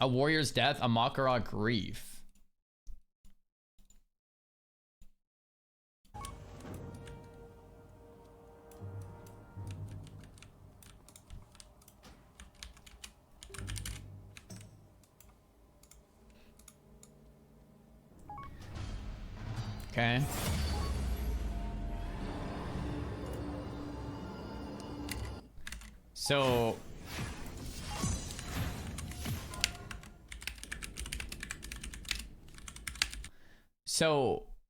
A warrior's death, a Makara grief. Okay. So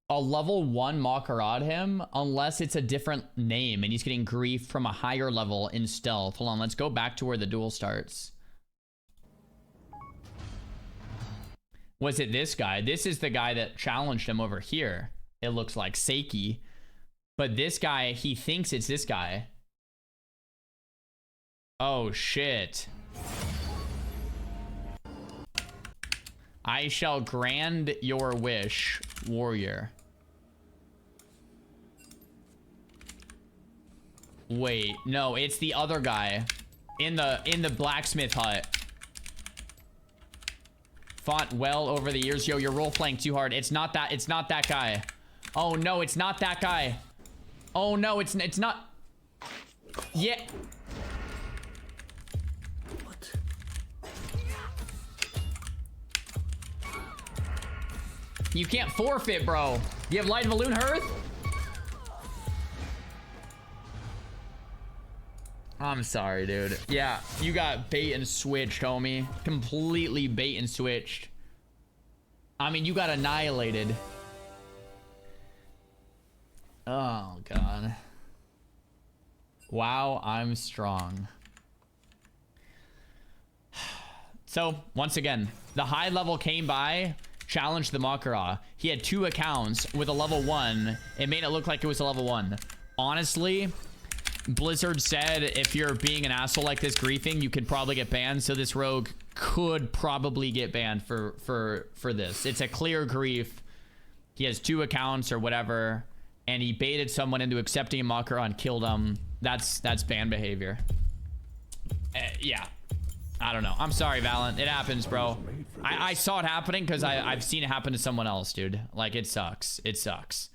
a level 1 Makarad him unless it's a different name and he's getting grief from a higher level in stealth. Hold on, let's go back to where the duel starts. Was it this guy? This is the guy that challenged him over here. It looks like Seiki. But this guy, he thinks it's this guy. Oh, shit. I shall grant your wish, warrior. Wait, no, it's the other guy in the blacksmith hut. Fought well over the years. Yo, you're role playing too hard. It's not that guy. Oh no, it's not that guy. Oh no, it's not. Yeah. What? You can't forfeit, bro. You have Light of Balloon Hearth? I'm sorry, dude. Yeah, you got bait and switched, homie. Completely bait and switched. I mean, you got annihilated. Oh, God. Wow, I'm strong. So, once again, the high level came by, challenged the Makara. He had 2 accounts with a level 1. It made it look like it was a level 1. Honestly, Blizzard said if you're being an asshole like this griefing, you could probably get banned. So this rogue could probably get banned for this. It's a clear grief. He has 2 accounts or whatever, and he baited someone into accepting a Makara and killed him. That's ban behavior. Yeah. I don't know. I'm sorry, Valent. It happens, bro. I saw it happening because I've seen it happen to someone else, dude. Like, it sucks. It sucks.